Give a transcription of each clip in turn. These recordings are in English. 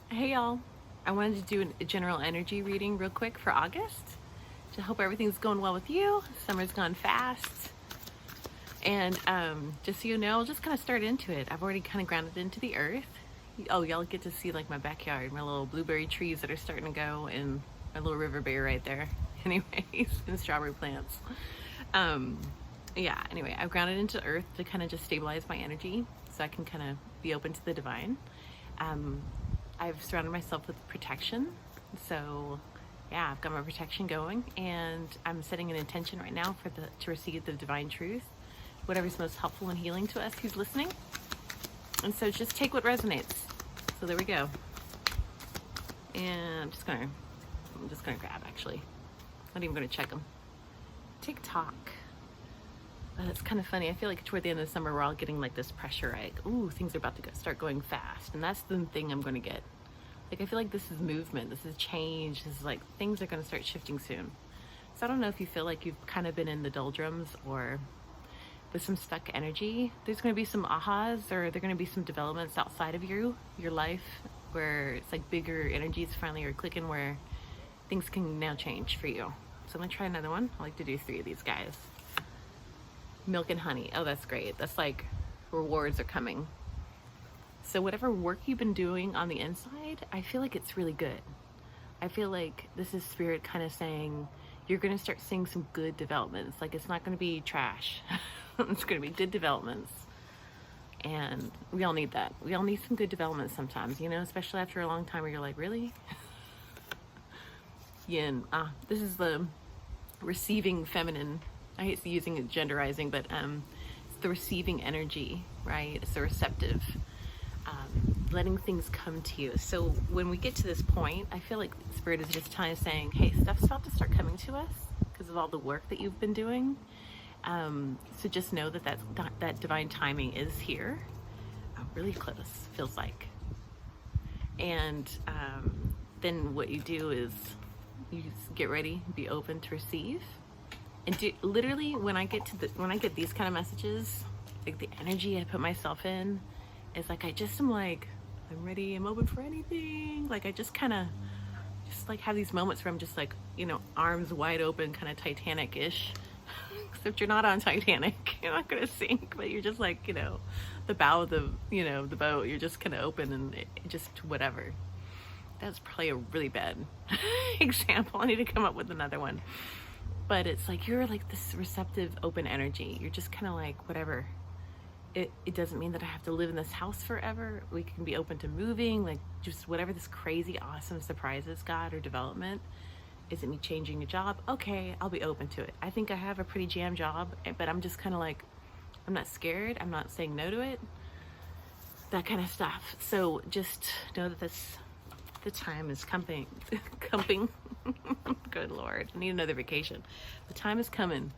Hey y'all, I wanted to do a general energy reading real quick for August. I hope everything's going well with you. Summer's gone fast. And just so you know, I'll just kind of start into it. I've already kind of grounded into the earth. Oh, y'all get to see like my backyard, my little blueberry trees that are starting to go, and my little river bear right there. Anyways, and strawberry plants. Yeah, anyway, I've grounded into the earth to kind of just stabilize my energy so I can kind of be open to the divine. I've surrounded myself with protection. So yeah, I've got my protection going, and I'm setting an intention right now to receive the divine truth, whatever's most helpful and healing to us who's listening. And so just take what resonates. So there we go. And I'm just gonna grab, actually. Not even gonna check them. TikTok. Oh, that's kind of funny. I feel like toward the end of the summer, we're all getting like this pressure, like, ooh, things are about to start going fast. And that's the thing I'm going to get. Like, I feel like this is movement. This is change. This is like, things are going to start shifting soon. So I don't know if you feel like you've kind of been in the doldrums or with some stuck energy. There's going to be some ahas, or there are going to be some developments outside of your life where it's like bigger energies finally are clicking, where things can now change for you. So I'm going to try another one. I like to do 3 of these guys. Milk and honey. Oh, that's great. That's like rewards are coming. So whatever work you've been doing on the inside, I feel like it's really good. I feel like this is spirit kind of saying you're going to start seeing some good developments. Like, it's not going to be trash. It's going to be good developments. And we all need that. We all need some good developments sometimes, you know, especially after a long time where you're like, really? Yin. This is the receiving feminine. I hate using it genderizing, but it's the receiving energy, right? It's the receptive, letting things come to you. So when we get to this point, I feel like Spirit is just kind of saying, hey, stuff's about to start coming to us because of all the work that you've been doing. So just know that divine timing is here, really close, feels like. And then what you do is you just get ready, be open to receive. And literally, when I get these kind of messages, like the energy I put myself in is like, I'm like, I'm ready, I'm open for anything. Like, I just kind of just like have these moments where I'm just like, you know, arms wide open, kind of Titanic-ish. Except you're not on Titanic, you're not gonna sink, but you're just like, you know, the bow of the boat, you're just kind of open and just whatever. That's probably a really bad example. I need to come up with another one. But it's like, you're like this receptive, open energy. You're just kind of like, whatever. It doesn't mean that I have to live in this house forever. We can be open to moving, like just whatever this crazy, awesome surprises, God, or development. Is it me changing a job? Okay, I'll be open to it. I think I have a pretty jam job, but I'm just kind of like, I'm not scared. I'm not saying no to it. That kind of stuff. So just know that the time is coming. Good Lord, I need another vacation. The time is coming.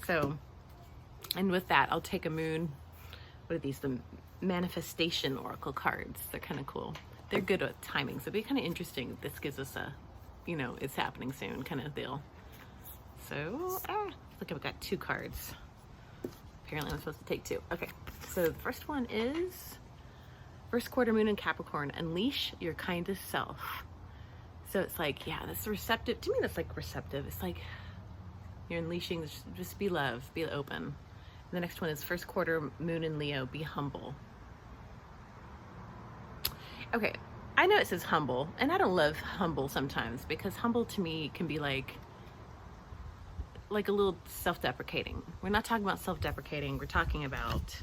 So, and with that, I'll take a moon. What are these? The manifestation oracle cards. They're kind of cool. They're good at timing. So it'd be kind of interesting. This gives us a, you know, it's happening soon kind of deal. So, look, I've got 2 cards. Apparently I'm supposed to take 2. Okay, so the first one is first quarter moon in Capricorn. Unleash your kindest self. So it's like, yeah, that's receptive. To me, that's like receptive. It's like you're unleashing, just be love, be open. And the next one is first quarter moon in Leo, be humble. Okay, I know it says humble, and I don't love humble sometimes, because humble to me can be like a little self-deprecating. We're not talking about self-deprecating. We're talking about,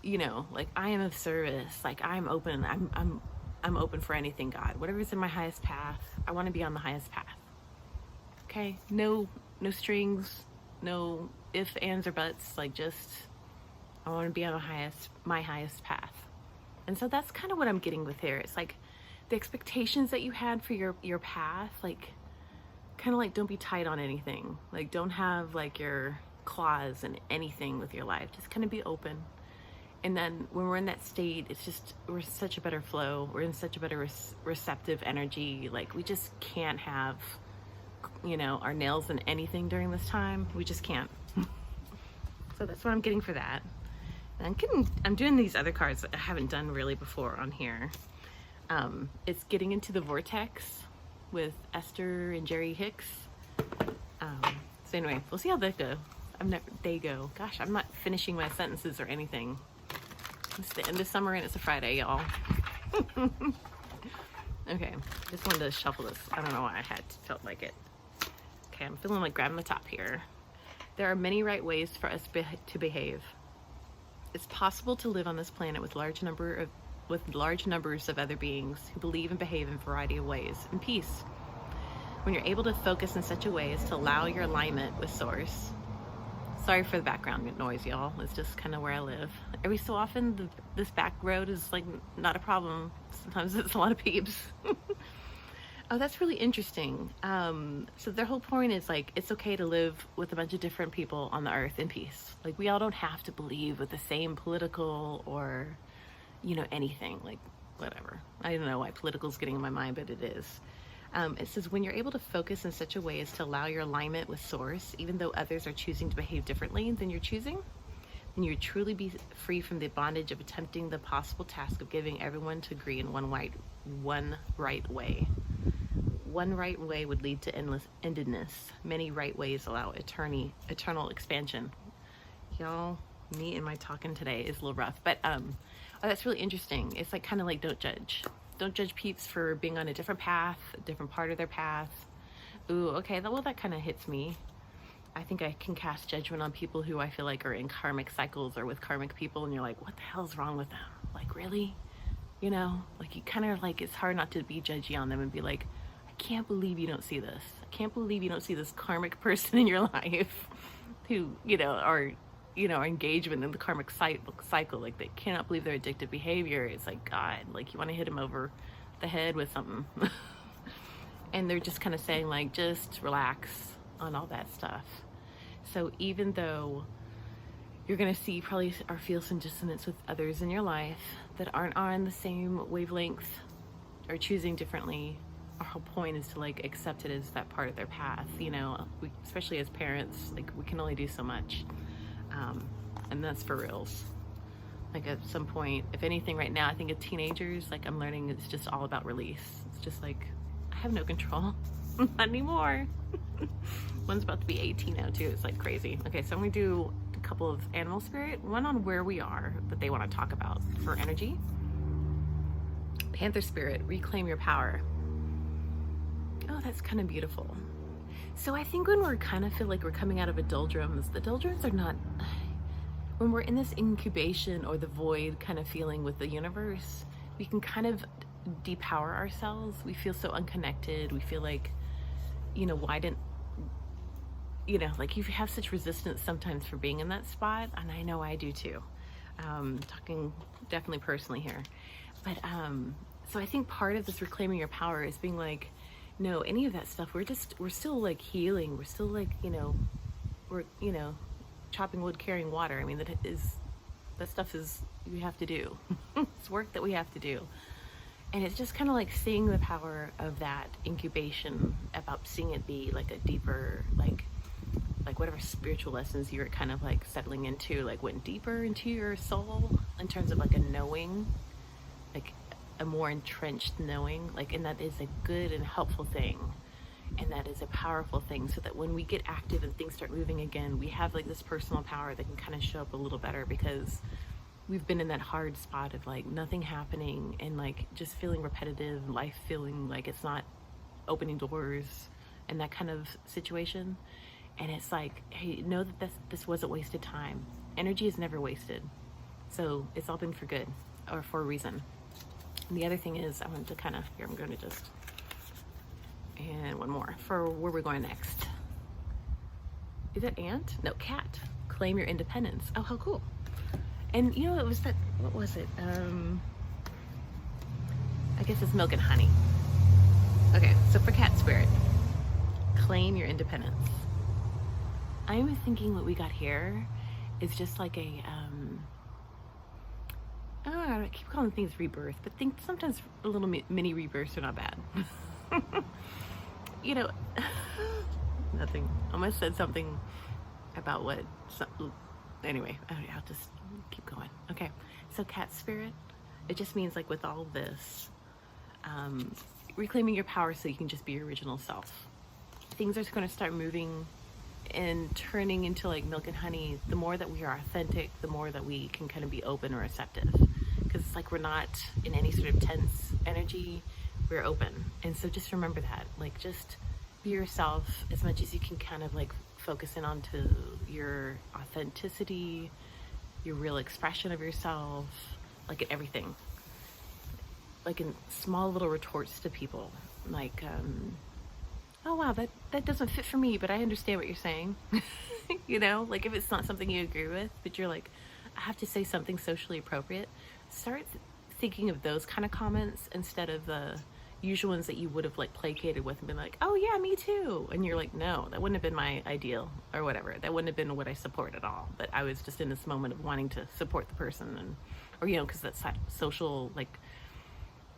you know, like, I am of service. Like, I'm open. I'm open for anything, God. Whatever's in my highest path, I want to be on the highest path. Okay? No strings, no ifs, ands, or buts. Like, just, I want to be on my highest path. And so that's kind of what I'm getting with here. It's like the expectations that you had for your path, like, kind of like, don't be tight on anything. Like, don't have like your claws in anything with your life. Just kind of be open. And then when we're in that state, it's just, we're in such a better flow. We're in such a better receptive energy. Like, we just can't have, you know, our nails in anything during this time. We just can't. So that's what I'm getting for that. And I'm doing these other cards that I haven't done really before on here. It's getting into the vortex with Esther and Jerry Hicks. So anyway, we'll see how that goes. They go. Gosh, I'm not finishing my sentences or anything. It's the end of summer and it's a Friday, y'all. Okay, just wanted to shuffle this. I don't know why felt like it. Okay, I'm feeling like grabbing the top here. There are many right ways for us to behave. It's possible to live on this planet with large numbers of other beings who believe and behave in a variety of ways in peace. When you're able to focus in such a way as to allow your alignment with Source. Sorry for the background noise, y'all. It's just kind of where I live. Every so often, this back road is like not a problem. Sometimes it's a lot of peeps. Oh, that's really interesting. So their whole point is like, it's okay to live with a bunch of different people on the earth in peace. Like, we all don't have to believe with the same political or, anything, like whatever. I don't know why political is getting in my mind, but it is. It says, when you're able to focus in such a way as to allow your alignment with Source, even though others are choosing to behave differently than you're choosing, then you truly be free from the bondage of attempting the possible task of getting everyone to agree in one right way. One right way would lead to endedness. Many right ways allow eternal expansion. Y'all, me and my talking today is a little rough, but that's really interesting. It's like kind of like don't judge. Don't judge peeps for being on a different path, a different part of their path. Ooh, okay, that kind of hits me. I think I can cast judgment on people who I feel like are in karmic cycles or with karmic people, and you're like, what the hell is wrong with them? Like, really? Like, you kind of like, it's hard not to be judgy on them and be like, I can't believe you don't see this. I can't believe you don't see this karmic person in your life who, are engagement in the karmic cycle. Like, they cannot believe their addictive behavior. It's like, God, like, you want to hit them over the head with something. And they're just kind of saying, like, just relax on all that stuff. So even though you're going to see probably or feel some dissonance with others in your life that aren't on the same wavelength or choosing differently, our whole point is to like accept it as that part of their path. Especially as parents, like, we can only do so much. And that's for reals. Like, at some point, if anything right now, I think of teenagers, like, I'm learning it's just all about release. It's just like, I have no control. Not anymore. One's about to be 18 now too. It's like crazy. Okay, so I'm gonna do a couple of animal spirit, one on where we are that they want to talk about for energy. Panther spirit, reclaim your power. Oh, that's kind of beautiful. So I think when we're kind of feel like we're coming out of the doldrums are not, when we're in this incubation or the void kind of feeling with the universe, we can kind of depower ourselves. We feel so unconnected. We feel like, why didn't, like, you have such resistance sometimes for being in that spot. And I know I do too. Talking definitely personally here. But, so I think part of this reclaiming your power is being like, no, any of that stuff, we're still like healing. We're still like, we're, chopping wood, carrying water. I mean, that stuff is, we have to do. It's work that we have to do. And it's just kind of like seeing the power of that incubation, about seeing it be like a deeper, like whatever spiritual lessons you're kind of like settling into, like went deeper into your soul in terms of like a knowing, like a more entrenched knowing, like, and that is a good and helpful thing. And that is a powerful thing, so that when we get active and things start moving again, we have like this personal power that can kind of show up a little better, because we've been in that hard spot of like nothing happening and like just feeling repetitive, life feeling like it's not opening doors and that kind of situation. And it's like, hey, know that this wasn't wasted time. Energy is never wasted. So it's all been for good, or for a reason. And the other thing is, I want to kind of, here, I'm going to just, and one more for where we're going next. Is that ant? No, cat. Claim your independence. Oh, how cool. And it was that, what was it? I guess it's milk and honey. Okay, so for cat spirit, claim your independence. I'm thinking what we got here is just like a, I keep calling things rebirth, but think sometimes a little mini rebirths are not bad. Nothing. I almost said something about what, anyway, I'll just keep going. Okay, so cat spirit, it just means like with all this, reclaiming your power so you can just be your original self. Things are going to start moving and turning into like milk and honey. The more that we are authentic, the more that we can kind of be open or receptive, because it's like we're not in any sort of tense energy, we're open. And so just remember that, like, just be yourself as much as you can, kind of like focus in onto your authenticity, your real expression of yourself, like in everything, like in small little retorts to people, like, oh wow, that doesn't fit for me, but I understand what you're saying. You know, like if it's not something you agree with, but you're like, I have to say something socially appropriate, start thinking of those kind of comments instead of the usual ones that you would have like placated with and been like, oh yeah, me too. And you're like, no, that wouldn't have been my ideal or whatever. That wouldn't have been what I support at all. But I was just in this moment of wanting to support the person, and, or, you know, because that's that social, like,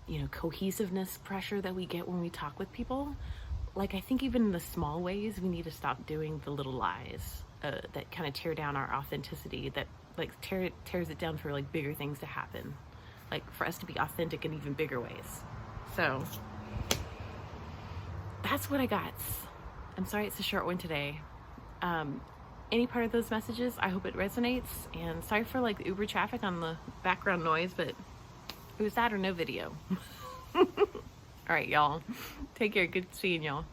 you know, cohesiveness pressure that we get when we talk with people. Like, I think even in the small ways, we need to stop doing the little lies that kind of tear down our authenticity, that like tears it down for like bigger things to happen, like for us to be authentic in even bigger ways. So that's what I got. I'm sorry it's a short one today. Any part of those messages, I hope it resonates, and sorry for like the Uber traffic on the background noise, but it was that or no video. All right, y'all. Take care. Good seeing y'all.